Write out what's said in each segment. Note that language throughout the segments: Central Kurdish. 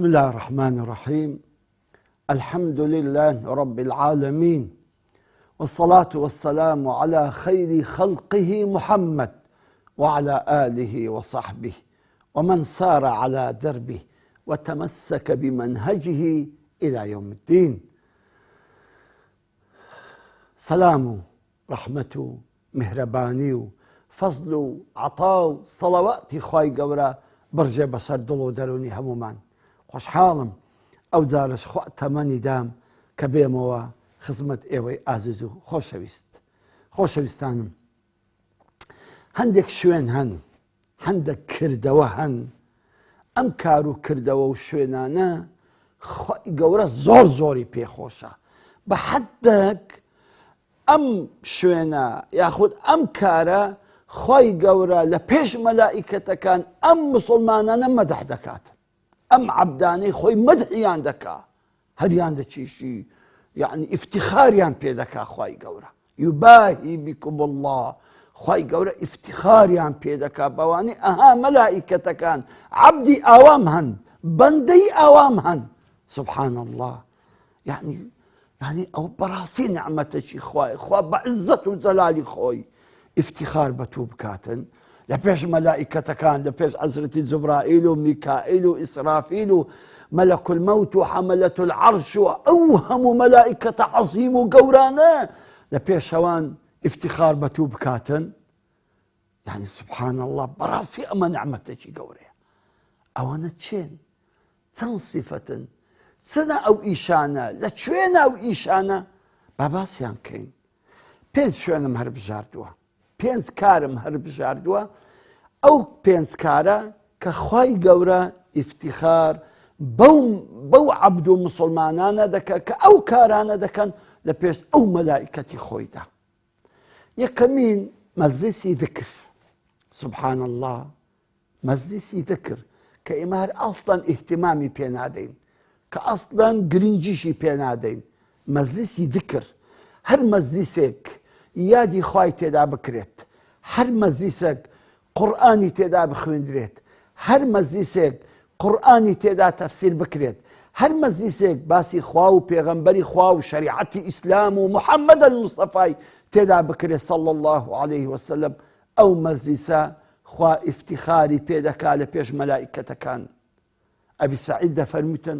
بسم الله الرحمن الرحيم. الحمد لله رب العالمين، والصلاة والسلام على خير خلقه محمد وعلى آله وصحبه ومن سار على دربه وتمسك بمنهجه إلى يوم الدين. سلام رحمة مهرباني فضل عطاو صلواتي خواي قورا برجع بسر دلو دروني همومان خوشحالم ئەو جارش خوا تەمەنی دام کە بێمەوە خزمەت ئێوەی ئازیز و خۆشەویستانم. هەندێک شوێن هەن، هەندێک کردەوە هەن، ئەم کار و کردەوە و شوێنانە خوای گەورە زۆر زۆری پێخۆشە، بە حەدێک ئەم شوێنە یاخود ئەم کارە خوای گەورە لە پێش مەلائیکەتەکان ئەم موسڵمانانە مەدەح دەکات، ئەم عەبدانەی خۆی مەدحیان دەکا، هەریان دەچیشی یعنی ئیفتیخاریان پێ دەکا خوای گەورە، یوباهی بیکم الله، خوای گەورە ئیفتیخاریان پێ دەکا بەوانەی ئەها مەلائیکەتەکان عەبدی ئاوام هەن، بەندەی ئاوام هەن. سبحان الله، یعنی ئەو بەڕاستی نعمەتێکی خوایە، خوا بە عیززەت و جەلالی خۆی ئیفتیخار بە تو بکاتن لە پێش مەلائیکەتەکان، لە پێش حەزرەتی جوبرائیل و میکائیل و ئیسرافیل و مەلەک المەوت و حەمەلەت العەرش و ئەو هەموو مەلائیکەتە عەزیم و گەورانە لە پێشەوان ئیفتیخار بە تو بکاتن. یعنی سبحان الله، بەڕاستی ئەمە نعمەتێکی گەورەیە. ئەوانە چێن؟ چەند سیفەتن؟ چنە ئەو ئیشانە؟ لە کوێنە ئەو ئیشانە؟ با باسییان کەین. 5 شوێنم هەر بژاردووە، 5 کارم هەر بژاردووە. ئەو 5 کارە کە خوای گەورە ئیفتیخار بەو عەبد و موسڵمانانە دەکە کە ئەو کارانە دەکەن لە پێش ئەو مەلائیکەتی خۆیدا. یەکەمین مەجلیسی ذکر. سبحان الله، مەجلیسی ذکر کە ئێمە هەر ئەسڵەن ئیهتیمامی پێ نادەین، کە ئەسڵەن گرنگیشی پێ نادەین. مەجلیسی ذکر، هەر مەجلیسێک یادی خوای تێدا بکرێت، هەر مەجلیسێک قورئانی تێدا بخوێندرێت، هەر مەجلیسێک قورئانی تێدا تەفسیر بکرێت، هەر مەجلیسێک باسی خوا و پێغەمبەری خوا و شەریعەتی ئیسلام و محەممەد الموستەفای تێدا بکرێت صلی الله عليه وسلم، ئەو مەجلیسە خوا ئیفتیخاری پێ دەکا لە پێش مەلائیکەتەکان. ئەبی سەعید دەفەرمووتن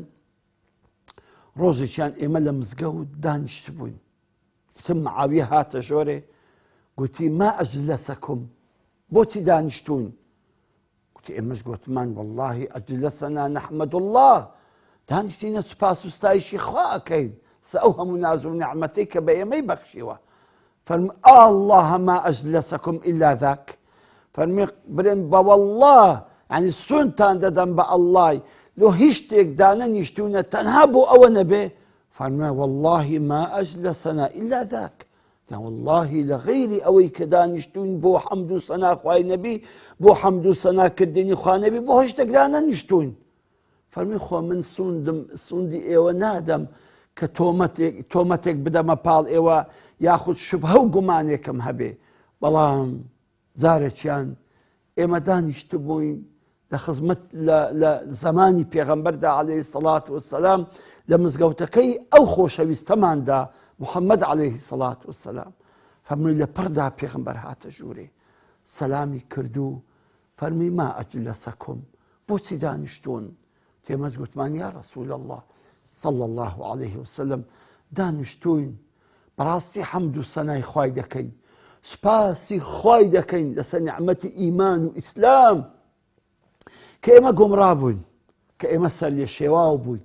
ڕۆژێکیان ئێمە لە مزگەوت دانیشت بووین، وتم معاویە هاتە ژۆرێ، گوتی ما ئەجلەسەکم، بۆچی دانیشتوون؟ گوتی ئێمەش گوتمان واللهی ئەجلەسەنا نەحمەد الله، دانیشتینە سوپاس و ستایشی خوا ئەکەین سە ئەو هەموو ناز و نعمەتەی کە بە ئێمەی بەخشیوە. فەرمی ئالله ما ئەجلەسەکم ئیلا ذاک، فەرمی برن بە والله، یعنی سوونتان دەدەم بە ئەڵڵای لۆ هیچ شتێک دانەنیشتوونە تەنها بۆ ئەوە نەبێ. فەرموویە والله ما ئەجلەسەنا ئیلا ذاک، والله لە غەیری ئەوەی کە دانیشتوون بۆ حەمد و سەنا خوای نەبی، بۆ حەمد و سەناکردنی خوا نەبی، بۆ هیچ شتێک دانەنیشتوون. فەرمی خۆ من سووندی ئێوە نادەم کە تۆمەتێک بدەمە پاڵ ئێوە یاخود شوبهە و گومانێکم هەبێ، بەڵام جارێکیان ئێمە دانیشت بووین لە خزمەت لە زمانی پێغەمبەردا عەلەیهی سەڵات وەسەلام لە مزگەوتەکەی ئەو خۆشەویستەماندا محەممەد عەلەیهی سەڵات وەسەلام. فەرمووی لە پڕدا پێغەمبەر هاتە ژوورێ، سەلامی کردو، فەرمی ما ئەجلەسەکم، بۆچی دانیشتوون؟ تێمەش گوتمان یا ڕەسوول الله صلی الله عليه وسلم، دانیشتوین بەڕاستی حەمد و سەنای خوای دەکەین، سوپاسی خوای دەکەین لەسەر نعمەتی ئیمان و ئیسلام کە ئێمە گۆمڕا بووین، کە ئێمە سەر لێ شێواو بووین،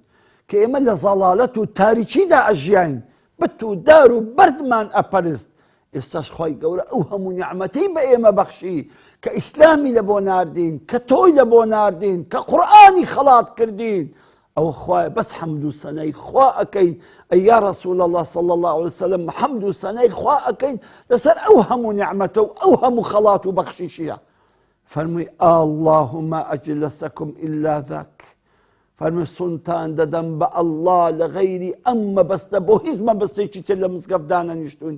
کە ئێمە لە زەڵالەت و تاریکیدا ئەژیاین، بت و دار و بەردمان ئەپەرست. ئێستاش خوای گەورە ئەو هەموو نعمەتەی بە ئێمە بەخشی کە ئیسلامی لە بۆ ناردین، کە تۆی لە بۆ ناردین، کە قورئانی خەڵات کردین، ئەوە خوایە بەس حەمد و سەنای خوا ئەکەین. ئەی یا ڕەسوول الله صلی الله عليه وسلم، حەمد و سەنای خوا ئەکەین لەسەر ئەو هەموو نعمەتە و ئەو هەموو خەڵات و بەخشیشیە. فەرمووی اللهم ئەجلەسەکم ئیلا ذاک، فەرمی سوونتان دەدەم بە ئەڵڵا لە غەیری ئەم مەبەستە، بۆ هیچ مەبەستێکی تر لە مزگەوت دانەنیشتوون.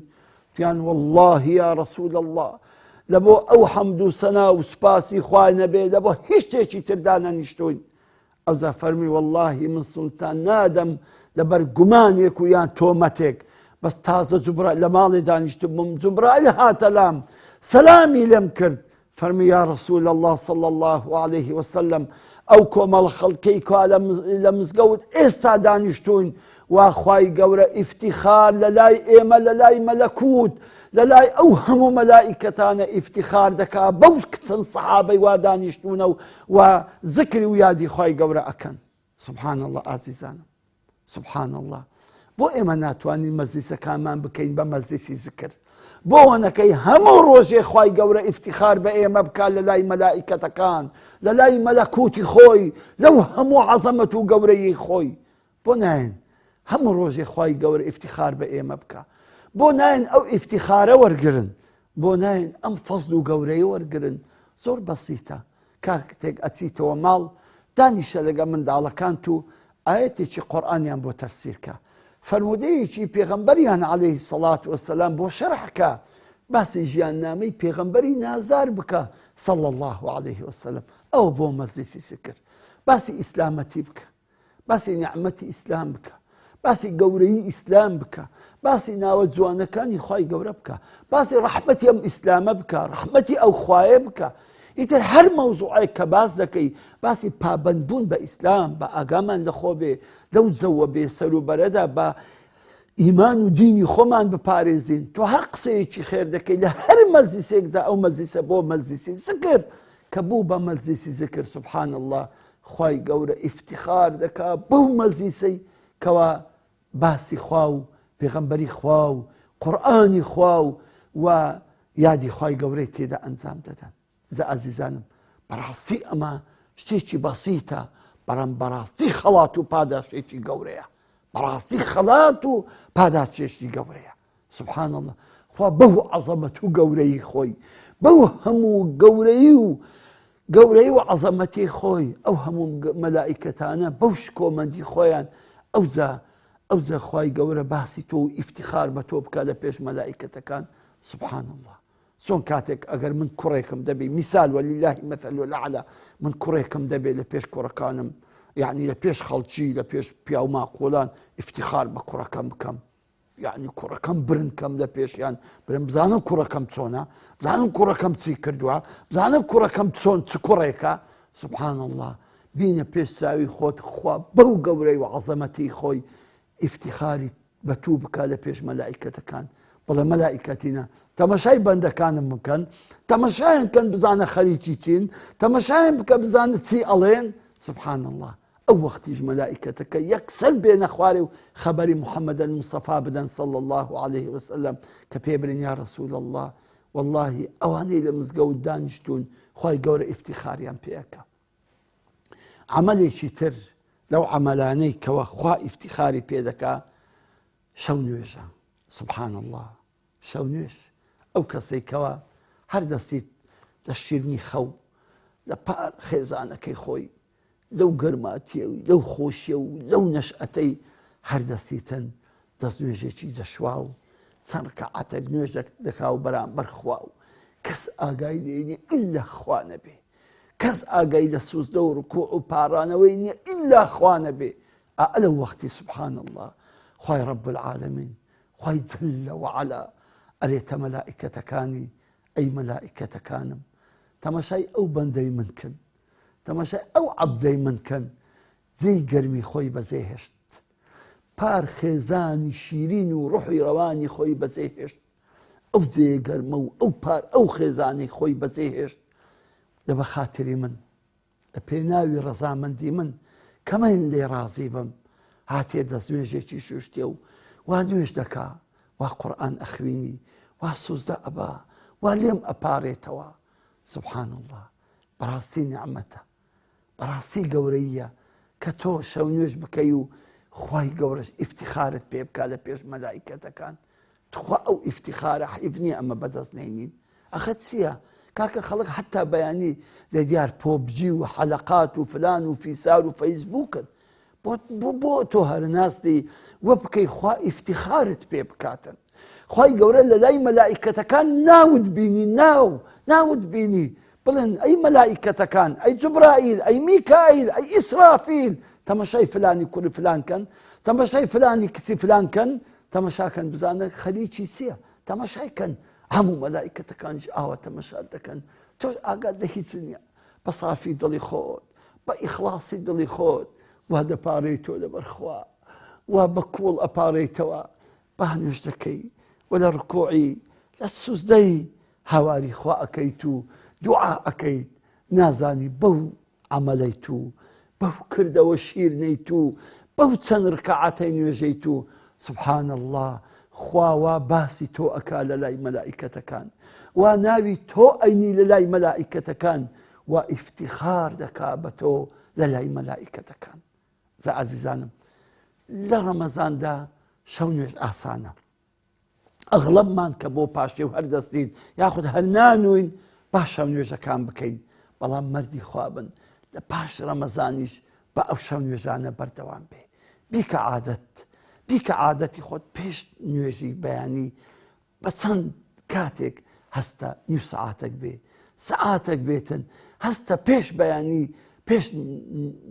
پیان والله یا ڕەسوول الله، لە بۆ ئەو حەمد و سەنا و سوپاسی خوای نەبێ، لە بۆ هیچ شتێکی تر دانەنیشتوین. ئەوجا فەرمی وەڵڵاهی من سوڵتان نادەم لەبەر گومانێک و یان تۆمەتێک بەس تازە لە ماڵی دانیشت بووم جوبرائیل هاتە لام سەلامی لێم کرد فەرمی یا ڕەسوول الله صلی الله عليه وسلم ئەو کۆمەڵ خەڵکەی کوا لە مزگەوت ئێستا دانیشتوون وا خوای گەورە ئیفتیخار لە لای ئێمە لە لای مەلەکوت لە لای ئەو هەموو مەلائیکەتانە ئیفتیخار دەکا بەو چەند سەحابەی وا دانیشتوونە و زکری و یادی خوای گەورە ئەکەن سبحان الله ئازیزانم سبحان الله بۆ ئێمە ناتوانین مەجلیسەکانمان بکەین بە مەجلیسی زکر بۆ وەنەکەی هەموو ڕۆژێ خوای گەورە ئیفتیخار بە ئێمە بکات لە لای مەلائیکەتەکان لە لای مەلەکوتی خۆی لەو هەموو عەزەمەت و گەورەیی خۆی بۆ ناین هەموو ڕۆژێ خوای گەورە ئیفتیخار بە ئێمە بکات بۆ ناین ئەو ئیفتیخارە وەرگرن بۆ ناین ئەم فەزل و گەورەیە وەرگرن زۆر بەسیتە کاتێک ئەچیتەوە ماڵ دانیشە لەگە منداڵەکانت و ئاەتێکی قورئانیان بۆ تەفسیرکە فەرمودەیەکی پێغەمبەریان عەلەیهی سەڵات وەسەلام بۆ شەرحکە باسی ژیاننامەی پێغەمبەری نازار بکە صلی الله عليه وسلم ئەو بۆ مەجلیسی زیکر باسی ئیسلامەتی بکە باسی نیعمەتی ئیسلام بکە باسی گەورەی ئیسلام بکە باسی ناوە جوانەکانی خوای گەورە بکە باسی ڕەحمەتی ئەم ئیسلامە بکە ڕەحمەتی ئەو خوایە بکە ئیتر هەر مەوزوعێک کە باس دەکەی باسی پابەندبوون بە ئیسلام بە ئاگامان لەخۆ بێ لەو جەوە بێ سەروبەرەدا بە ئیمان و دینی خۆمان بپارێزین تۆ هەر قسەیەکی خێر دەکەی لە هەر مەجلیسێکدا ئەو مەجلیسە بۆ مەجلیسی زکر کە بوو بە مەجلیسی زکر سبحان الله خوای گەورە ئیفتیخار دەکا بەو مەجلیسەی کەوا باسی خوا و پێغەمبەری خوا و قورئانی خوا و یادی خوای گەورەی تێدا ئەنجام دەدەن جا ئازیزانم بەڕاستی ئەمە شتێکی بەسیتە بەڵام بەڕاستی خەڵات و پاداشتێکی گەورەیە بەڕاستی خەڵات و پاداشتێکی گەورەیە سبحان الله خوا بەو عەزەمەت و گەورەی خۆی بەو هەموو گەورەی و عەزەمەتی خۆی ئەو هەموو مەلائیکەتانە بەوش کۆمەندی خۆیان ئەوجا خوای گەورە باسی تۆ و ئیفتیخار بە تۆ بکە لە پێش مەلائیکەتەکان سبحان الله چۆن کاتێک ئەگەر من کوڕێکم دەبێ میسال وەلیللاهی مەثەل الأعلا من کوڕێکم دەبێ لە پێش کوڕەکانم یعنی لە پێش خەڵکی لە پێش پیا و ماقۆلان ئیفتیخار بە کوڕەکەم بکەم یعنی کوڕەکەم برنکەم لە پێشیان برم بزانم کوڕەکەم چۆنە بزانم کوڕەکەم چی کردووە بزانم کوڕەکەم چۆن چ کوڕێکە سبحان الله بینە پێش چاوی خۆت خوا بەو گەورەی و عەزەمەتی خۆی ئیفتیخاری بە تو بکە لە پێش مەلائیکەتەکان بەڵێ مەلائیکەتینە تەماشای بەندەکانم بکەن تەماشایان کەن بزانە خەریکی چین تەماشایان بکە بزانە چی ئەڵێن سبحان الله ئەو وەختیش مەلائیکەتەکە یەکسەر بێنە خوارێ و خەبەری محەممەد المصطفى بدەن صلی الله عليه وسلم کە پێ بڵێن یا ڕەسوول الله واللهی ئەوانەی لە مزگەوت دانیشتوون خوای گەورە ئیفتیخاریان پێەکە عەمەلێکی تر لەو عەمەلانەی کەوە خوا ئیفتیخاری پێ دەکا شەو نوێژە سبحان الله شەو نوێژ ئەو کەسەی کەوە هەر دەستی لە شیرنی خەو لە پار خێزانەکەی خۆی لەو گەرماتیە و لەو خۆشیە و لەو نەشئەتەی هەر دەستیتن دەست نوێژێکی دەشوا و چەند ڕکەعەتێک نوێژ دەکا و بەرامبەر خوا و کەس ئاگای لێ نییە ئیلا خوا نەبێ کەس ئاگای لە سوزدە و ڕکوع و پارانەوەی نییە ئیلا خوا نەبێ لەو وەختی سبحان الله خوای رب العالمین خوای جل وعلا ئەرێتە مەلائیکەتەکانی ئەی مەلائیکەتەکانم تەماشای ئەو بەندەی من کن تەماشای ئەو عەبدەی من کەن جێی گەرمی خۆی بەجێهێشت پار خێزانی شیرین و ڕوحی ڕەوانی خۆی بەجێهێشت ئەو جێ گەرمە و ئەو پار ئەو خێزانی خۆی بەجێهێشت لە بەخاتری من لە پێناوی ڕەزامەندی من کەمەین لێ ڕازی بم هاتێ دەست نوێژێکی شوشتێ و وا نوێژ دەکا وا قورئان ئەخوێنی وا سوزدە ئەبا وا لێم ئەپارێتەوە سبحان الله بەڕاستی نیعمەتە بەڕاستی گەورەیە کە تۆ شەو نوێژ بکەی و خوای گەورەش ئیفتیخارت پێ بکا لە پێش مەلائیکەتەکان تخوا ئەو ئیفتیخارە حیف نییە ئەمە بەدەست نێنین ئەخە چییە کاکە خەڵک حتا بەیانی لە دیار پۆبجی و حەلەقات و فلان و فیسار و فەیسبووکن بۆ تۆ هەرناستی وە بکەی خوا ئیفتیخارت پێ بکاتن خوای گەورە لە لای مەلائیکەتەکان ناوت بینی ناوت بینی بڵێن ئەی مەلائیکەتەکان، ئەی جوبرائیل، ئەی میکائیل، ئەی ئیسرافیل، تەمەشای فلانی کوڕی فلانکەن، تەمەشای فلانی کچی فلانکەن، تەمەشاکەن بزانە خەریکی چییە، تەمەشایکەن. هەموو مەلائیکەتەکانیش ئاوا تەمەشات دەکەن. تۆش ئاگات لە هیچ نییە، بە سافی دڵی خۆت، بە ئیخلاسی دڵی خۆت وا دەپارەیتەوە لەبەر خوا، وا بە کۆڵ ئەپارەیتەوە، بە هەنوێژ دەکەی و لە ڕکوعی لە سوزدەی هاواری خوا ئەەکەیت و دوعا ئەەکەیت، نازانی بەو عەمەلەیت و بەو کردەوە شیرنەیت و بەو چەند ڕکەعەتەی نوێژەیت و سوبحان الله، خوا وا باسی تۆ ئەکا لە لای مەلائیکەتەکان، وا ناوی تۆ ئەینی لە لای مەلائیکەتەکان، وا ئیفتیخار دەکا بە تۆ لە لای مەلائیکەتەکان. جا عەزیزانم، لە ڕەمەزاندا شەو نوێژ ئاسانە. ئەغڵەبمان کە بۆ پاشێ و هەردەستین یاخود هەر نانوین باش شەو نوێژەکان بکەین، بەڵام مەردی خوا بن لە پاش ڕەمەزانیش بە ئەو شەو نوێژانە بەردەوام بێ. بیکە عادەت، بیکە عادەتی خۆت پێش نوێژی بەیانی بە چەند کاتێک هەستە نیو سەعاتێک بێ، سەعاتێک بێتن، هەستە پێش بەیانی، پێش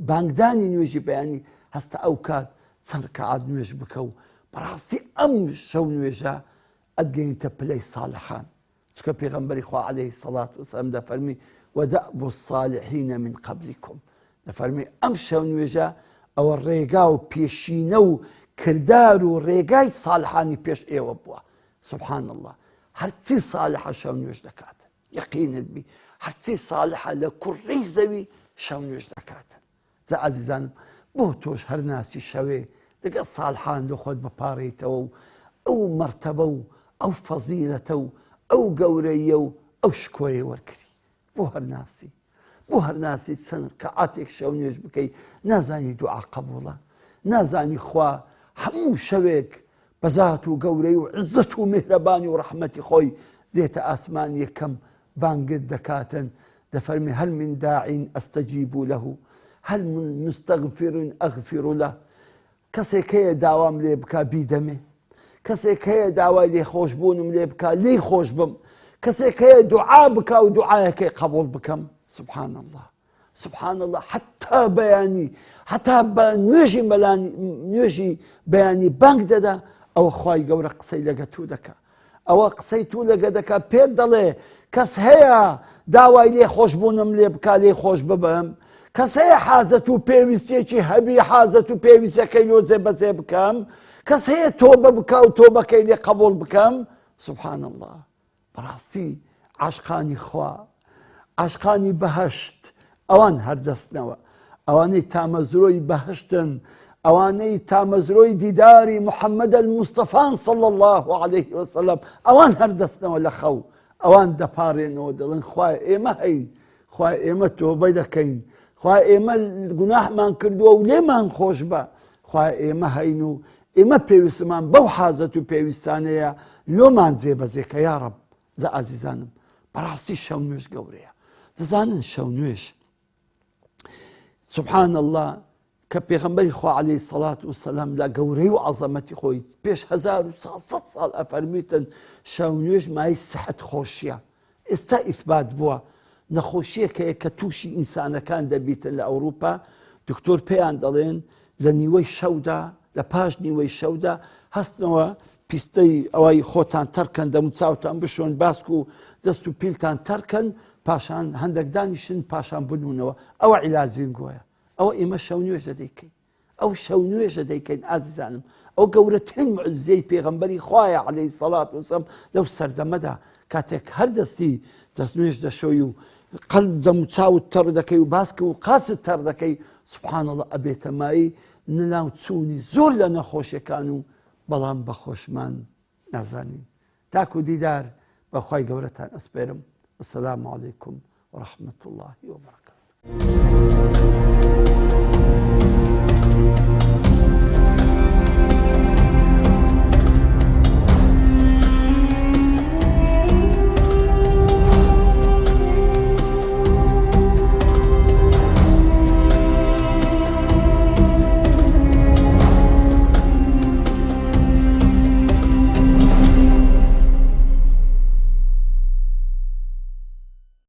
بانگدانی نوێژی بەیانی هەستە ئەو کات چەند ڕکەعات نوێژ بکە و بەڕاستی ئەم شەو نوێژە ئەتگەینتە پلەی ساڵحان. چکە پێغەمبەری خوا عەلەیهی سەڵات وسەلام دەفەرمی وەدەعبوا الصالحین من قبلکم، دەفەرمی ئەم شەو نوێژە ئەوە ڕێگا و پێشینە و کردار و ڕێگای ساڵحانی پێش ئێوە بووە. سبحان الله، هەرچی ساڵحە شەو نوێژ دەکات، یەقینت بی هەرچی ساڵحە لە کوڕەی زەوی شەو نوێژ دەکاتن. جا عەزیزانم، بۆ تۆش هەر ناچی شەوێ دەگە ساڵحان لە خۆت بپارڕیتەوە و ئەو مەرتەبە و ئەو فەزیلەتە و ئەو گەورەیە و ئەو شکۆیە وەرگری. بۆ هەرناسی، بۆ هەرناسی چەند ڕکەعاتێک شەو نوێژ بکەی، نازانی دوعا قەبوڵە، نازانی خوا هەموو شەوێک بە زات و گەورەی و عزت و میهرەبانی و ڕەحمەتی خۆی دێتە ئاسمان یەکەم بانگت دەکاتن، دەفەرمی هەل من داعین ئەستەجیب له، هەل من مستەغفر ئەغفر له. کەسێک هەیە داوام لێ بکا بیدەمێ، کەسێک هەیە داوای لێخۆشبوونم لێ بکا لێی خۆش بم، کەسێک هەیە دوعا بکا و دوعایەکەی قبول بکەم. سبحان الله، سبحان الله، حتا بەیانی، حتا بە نوێژی بەیانی بانگ دەدا، ئەوە خوای گەورە قسەی لەگە تو دەکا، ئەوە قسەی تو لەگە دەکا، پێت دەڵێ کەس هەیە داوای لێ خۆشبوونم لێ بکا لێ خۆش ببم، کەس هەیە حاجەت و پێویستێکی هەبی حاجەت و پێویستەکەی لۆ جێبەجێ بکەم، کەس هەیە تۆبە بکا و تۆبەکەی لێ قبول بکەم. سبحان الله، بەڕاستی عاشقانی خوا، عاشقانی بەهەشت ئەوان هەردەستنەوە، ئەوانەی تامەزرۆی بەهەشتن، ئەوانەی تامەزرۆی دیداری محەممەد المستەفان صلی الله عليه وسلم، ئەوان هەردەستنەوە لە خەو، ئەوان دەپارێنەوە دەڵێن خوای ئێمە هەین، خوای ئێمە تۆبەی دەکەین، خوای ئێمە گوناحمان کردووە و لێمان خۆش بە، خوای ئێمە هەین و ئێمە پێویستمان بەو حاجەت و پێویستانەیە لۆمان جێبەجێکە یا ڕەب. جا عەزیزانم، بەڕاستی شەو نوێژ گەورەیە. دەزانن شەو نوێژ سبحان الله کە پێغەمبەری خوا عەلەیهی سەڵات وسەلام لە گەورەی و عەزەمەتی خۆی پێش 1400 ساڵ ئەفەرمیتن شەو نوێژ مای سەحەت خۆشیە. ئێستا ئیثبات بووە نەخۆشیەکەیە کە تووشی ئینسانەکان دەبیتن لە ئەوروپا، دکتۆر پێیان دەڵێن لە نیوەی شەودا، لە پاش نیوەی شەودا هەستنەوە پیستەی ئەوەی خۆتان تەرکەن، دەموچاوتان بشۆن، باسک و دەست و پیلتان تەرکەن، پاشان هەندێک دانیشن، پاشان بنوونەوە. ئەوە عیلاجین گۆیە. ئەوە ئێمە شەو نوێژە دەیکەین، ئەو شەو نوێژە دەیکەین. ئازیزانم، ئەو گەورەترین موعجزەی پێغەمبەری خوایە عەلەیهی سەڵات وسەلام لەو سەردەمەدا، کاتێک هەردەستی دەست نوێژ دەشۆی و قەلب دەموچاوت تەڕ دەکەی و باسکە و قاست تەڕ دەکەی، سوبحان الله، ئەبێتە مایی ناو چوونی زۆر لە نەخۆشیەکان و بەڵام بە خۆشمان نازانین. تاکو دیدار بەخوای گەورەتان ئەسپێرم. السلام علیکم ورحمة الله وبركاته.